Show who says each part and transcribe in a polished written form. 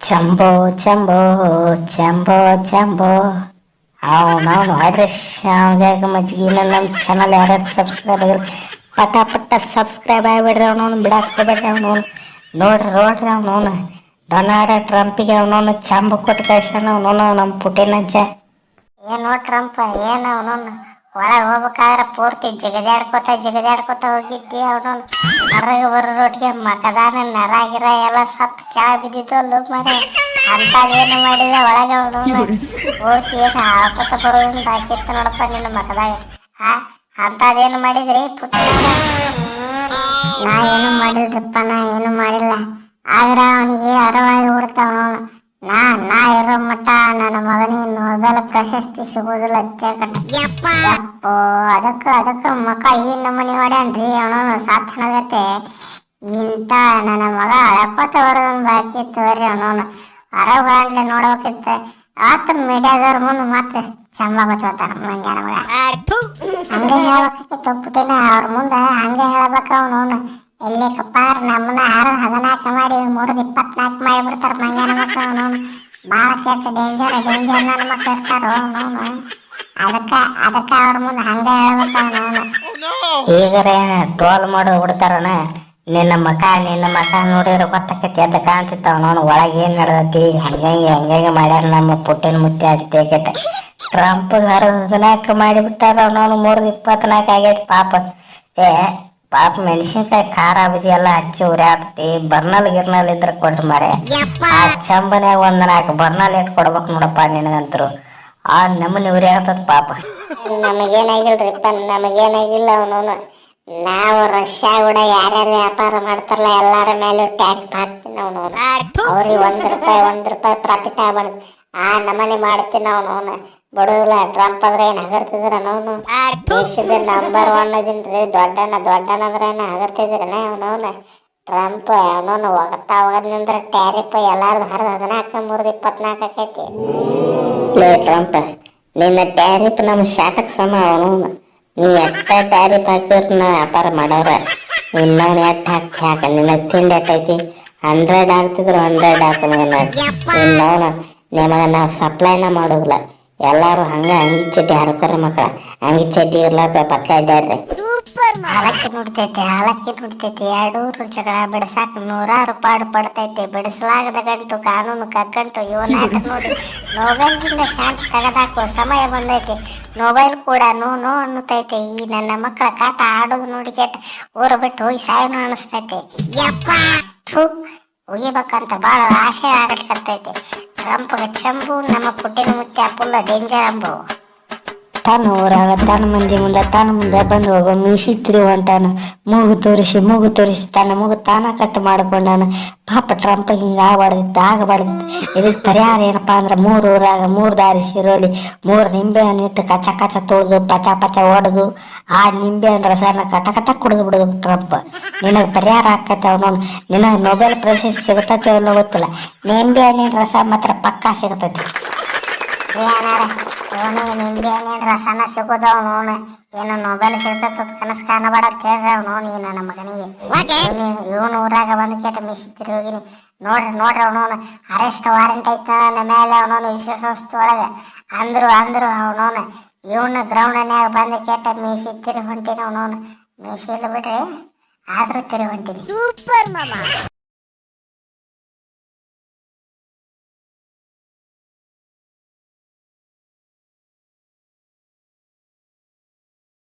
Speaker 1: ಚಂಬೋ ಚಂಬೋ ಚಂಬೋ ಚಂಬೋ ಅವನವನು ಮಾಡ್ರಿ ಶಾವ್ಯಾಗ ಮಜ್ಜಿಗೆ ನಮ್ಮ ಚಾನಲ್ ಯಾರ್ಯಾರು ಸಬ್ಸ್ಕ್ರೈಬ್ ಆಗಿಲ್ಲ ಪಟ ಪಟ್ಟ ಸಬ್ಸ್ಕ್ರೈಬ್ ಆಗಿಬಿಡ್ರಿ ಅವನವನು ಬಿಡಾಕ್ ಹೋಗ್ಬೇಡ್ರಿ ಅವನವನು ನೋಡ್ರಿ ಅವನವನು ಡೊನಾಲ್ಡ್ ಟ್ರಂಪಿಗೆ ಅವನವನು ಚಂಬ ಕೊಟ್ಟು ಕಳ್ಸ್ಯಾನ ಅವನವನು ನಮ್ಮ ಪುಟಿನಜ್ಜ.
Speaker 2: ಏನೋ ಟ್ರಂಪ್ ಏನು ಅವನವನು ಒಳಗೆ ಹೋಗ್ಬೇಕಾದ್ರೆ ಪೂರ್ತಿ ಜಿಗದಾಡ್ಕೋತ ಹೋಗಿದ್ದಿ ಅವನವನು ಹೊರಗೆ ಬರೋಟಿಗೆ ಮಕದಾನ ನರಾಗಿರ ಎಲ್ಲ ಸತ್ತು ಕೆಳ ಬಿದ್ದಿದ್ದು ಮರ ಅಂಥದ್ದೇನು ಮಾಡಿದ ಒಳಗೆ ಅವನವನು ಪೂರ್ತಿ ಏನು ಹಾಕೋತ ಬರೋದ್ರಿಂದ ಹಾಕಿತ್ತು ನೋಡಪ್ಪ ನಿನ್ನ ಮಕದಾಗ. ಅಂಥದ್ದೇನು ಮಾಡಿದ್ರಿ ಪುಟ್ಟ? ನಾ ಏನು ಮಾಡಿದ್ರಪ್ಪ, ನಾ ಏನು ಮಾಡಿಲ್ಲ. ಆದ್ರೆ ಅವನಿಗೆ ಅರವಾಗಿ ಬಿಡ್ತಾವನು. ನಾ ಇರೋ ಮಟ್ಟ ನನ್ನ ಮಗನಿಗೆ ನೊಬೆಲ್ ಪ್ರಶಸ್ತಿ ಸಿಗುವುದಿಲ್ಲ. ಅದಕ್ಕ ಮಕ್ಕ ಈ ನಮ್ಮನೆ ಮಾಡ್ಯಾನ್ರಿ ಅವನು ಸಾಥನಗತ್ತೆ. ಇಂಥ ನನ್ನ ಮಗ ಅಳಕೋತ ಬರೋದೊಂದು ಬಾಕಿ ತೋರಿ ಅವನವನು ಹೊರಗೆ ನೋಡ್ಬೇಕಿತ್ತ. ಆತ ಮೀಡಿಯಾದವ್ರ ಮುಂದೆ ಮತ್ತೆ ಚಂಬ ಗೊತ್ತಾರ ಮಂಗ್ಯಾನ ಮಗ. ಹಂಗೆ ಹೇಳ್ಬೇಕಿತ್ತು ಪುಟ್ಟಿನ ಅವ್ರ ಮುಂದೆ, ಹಂಗೆ ಹೇಳ್ಬೇಕ ಅವನವನು. ಎಲ್ಲಿಕಪ್ಪ ನಮ್ಮನ್ನ 14 ಮಾಡಿ 324 ಮಾಡಿಬಿಡ್ತಾರ ಮಂಗ್ಯಾನ ಮಕ್ಕಳು ಅವನವನು. ಭಾಳ ಕೆಟ್ಟ ಡೇಂಜರ್ ನನ್ನ ಮಕ್ಳು ಇರ್ತಾರ ಅವನವನು. ಅದಕ್ಕ ಅವ್ರ ಮುಂದೆ ಹಂಗೆ ಹೇಳ್ಬೇಕ ಅವನವನು.
Speaker 1: ಈಗರೇ ಟ್ರೋಲ್ ಮಾಡೋದು ಬಿಡ್ತಾರಣ. ನಿನ್ನ ಮಕ ನೋಡಿದ್ರೆ ಗೊತ್ತಾಕೈತಿ ಎದ್ದು ಕಾಣ್ತಿತ್ತು ಅವನವನು ಒಳಗೆ ಏನು ನಡೆದೈತಿ. ಹಂಗೆ ಮಾಡ್ಯಾರ ನಮ್ಮ ಪುಟ್ಟಿನ ಮುತ್ತಿ ಕೆಟ್ಟ ಟ್ರಂಪ್ 14 ಮಾಡಿಬಿಟ್ಟಾರ ಅವನವನು. 324 ಆಗೈತಿ ಪಾಪ. ಪಾಪ ಮೆಣಸಿನ್ಕಾಯಿ ಖಾರ ಬಜ್ಜಿ ಎಲ್ಲ ಹಚ್ಚಿ ಉರಿ ಆಗ್ತೈತಿ. ಬರ್ನಲ್ ಗಿರ್ನಲ್ ಇದ್ರೆ ಕೊಡ್ರಿ ಮಾರೆ. ಆ ಚಂಬನ್ಯಾಗ 4 ಬರ್ನಲ್ ಇಟ್ಟು ಕೊಡ್ಬೇಕು ನೋಡಪ್ಪ ನಿನಗಂತರು. ಆ ನಮ್ಮನೆ ಉರಿ ಆಗ್ತದ ಪಾಪ.
Speaker 2: ನಮಗೇನಾಗಿಲ್ರಿಪ್ಪ, ನಮಗೇನಾಗಿಲ್ಲ ಅವನವನು. ನಾವು ರಷ್ಯಾ ಕೂಡ ಯಾರ್ಯಾರು ವ್ಯಾಪಾರ ಮಾಡ್ತಾರಲ್ಲ ಎಲ್ಲಾರ ಮೇಲೆ ಟ್ಯಾಕ್ಸ್ ಹಾಕ್ತೀನಿ ಅವನವನು. ಅವ್ರಿಗೆ ₹1 ಪ್ರಾಫಿಟ್ ಆಗ್ಬಾರ್ದು. ನಮ್ಮನೆ ಮಾಡ್ತೀನಿ ಅವನವನು. ಬಡೋದಿಲ್ಲ. ಟ್ರಂಪ್ ಅಂದ್ರೆ ಏನು ಹಗರ್ತಿದ್ರ ಅವನು? ದೇಶದ ನಂಬರ್ 1 ಇದೀನ್ರಿ. ದೊಡ್ಡನಂದ್ರೆ ಏನು ಹಗರ್ತಿದ್ರನ ಅವನವನು? ಟ್ರಂಪ್ ಅವನವನು ಹೋಗದ್ನಿಂದ್ರೆ ಟ್ಯಾರಿಫ್ ಎಲ್ಲಾರ್ದು 14 ಆಕೈತಿ.
Speaker 1: ಟ್ರಂಪ್ ನಿನ್ನ ಟ್ಯಾರಿಫ್ ನಮ್ಮ ಶಾಟಕ್ ಸಮ ಅವನವನು. ನೀ ಎಟ್ಟ ಟ್ಯಾರಿಫ್ ಹಾಕಿದ್ರು ನಾ ವ್ಯಾಪಾರ ಮಾಡವ್ರ. ಇನ್ನವನು ಎಟ್ಟು ಹಾಕ ನಿನ್ನ ತಿಂಡಿ ಎಟ್ಟೈತಿ. 100 ಹಾಕ್ತಿದ್ರು 100 ಹಾಕ ಮಗನ. ಇನ್ನವನು ನಿಮಗೆ ನಾವು ಸಪ್ಲೈನ ಮಾಡೋದಿಲ್ಲ. ಎಲ್ಲಾರು ಅಂಗಿ ಚಡ್ಡಿ ಹರಕೋರಿ ಮಕ್ಕಳ. ಅಂಗಿ ಚಡ್ಡಿ ಇರ್ಲಾರ್ದ ಬತ್ಲ ಅಡ್ಡಾಡ್ರಿ.
Speaker 2: ಹಾಲಕ್ಕಿ ನುಡ್ತೈತಿ 2 ಜಗಳ ಬಿಡಿಸಾಕ 100 ಪಾಡು ಪಡ್ತೈತಿ. ಬಿಡಿಸಲಾಗದ ಗಂಟು ಕಾನೂನು ಕಗ್ಗಂಟು. ಇವನಾಟ ನೋಡಿ ನೊಬೆಲ್ದಿಂದ ಶಾಂತಿ ತೆಗೆದಾಕೋ ಸಮಯ ಬಂದೈತಿ. ನೊಬೆಲ್ ಕೂಡ ನೋ ಅನ್ನತೈತೆ. ಈ ನನ್ನ ಮಕ್ಕಳ ಕಾಟ ಆಡೋದು ನೋಡಿ ಕೆಟ್ಟ ಊರು ಬಿಟ್ಟು ಹೋಗಿ ಸಾಯನು ಅನಿಸ್ತೈತಿ. ಉಗಿಬೇಕಂತ ಭಾಳ ಆಸೆ ಆಗತ್ತೈತಿ. ಟ್ರಂಪ್ಗೆ ಚಂಬು ನಮ್ಮ ಪುಟ್ಟಿನ ಮುತ್ಯ ಫುಲ್ ಡೇಂಜರ್ ಅಂಬು.
Speaker 1: ತನ್ನ ಊರಾಗ ತನ್ನ ಮಂದಿ ಮುಂದೆ ಬಂದು ಹೋಗೋ ಮೀಸಿತ್ರಿ ಹೊಂಟಾನ. ಮೂಗು ತೋರಿಸಿ ತನ್ನ ಮೂಗು ತಾನ ಕಟ್ಟು ಮಾಡ್ಕೊಂಡಾನ. ಪಾಪ ಟ್ರಂಪ್ ಹಿಂಗೆ ಆಗಬಾರ್ದಿತ್ತು. ಇದಕ್ಕೆ ಪರಿಹಾರ ಏನಪ್ಪ ಅಂದ್ರೆ 3 ಊರಾಗ 3 ದಾರಿ ಸಿರೋಲಿ 3 ನಿಂಬೆ ಹಣ್ಣು ಇಟ್ಟು ಕಚ್ಚ ತೊಳೆದು ಪಚ ಹೊಡೆದು ಆ ನಿಂಬೆ ಹಣ್ಣು ರಸನ ಕಟ ಕುಡಿದು ಬಿಡೋದು ಟ್ರಂಪ್. ನಿನಗೆ ಪರಿಹಾರ ಆಕೈತೆ ಅವನವನು. ನಿನಗೆ ನೊಬೆಲ್ ಪ್ರಶಸ್ತಿ ಸಿಗತೈತಿ ಅನ್ನೋ ಗೊತ್ತಿಲ್ಲ. ನಿಂಬೆ ಹಣ್ಣಿನ ರಸ ಮಾತ್ರ ಪಕ್ಕಾ ಸಿಗತೈತಿ.
Speaker 2: ಇವನಿಗೆ ನಿಂಬೆ ಹಣ್ಣಿನ ರಸನ ಸಿಗೋದು ಅವನವನು. ಏನು ನೊಬೆಲ್ ಸಿಗ್ತದ ಕನಸು ಕಾಣಬೇಡ ಅಂತ ಹೇಳ್ರಿ ಅವನವನು. ಈ ನನ್ನ ಮಗನಿಗೆ ಇವನು ಊರಾಗ ಬಂದು ಕೆಟ್ಟ ಮಿಸಿತ್ತಿರಿ ಹೋಗಿನಿ. ನೋಡ್ರಿ ಅವನವನು ಅರೆಸ್ಟ್ ವಾರೆಂಟ್ ಐತ ನನ್ನ ಮೇಲೆ ಅವನವನು ವಿಶ್ವಸಂಸ್ಥೆ ಒಳಗೆ ಅಂದ್ರು ಅವನವನು. ಇವನು ಗ್ರೌಂಡ್ನ್ಯಾಗ ಬಂದು ಕೆಟ್ಟ ಮೀಸಿತ್ತಿರಿ ಹೊಂಟಿನಿ ಅವನವನು. ಮೀಸಿ ಇಲ್ಲ ಬಿಡ್ರಿ ಆದ್ರೂ ತಿರಿ ಹೊಂಟಿನಿ.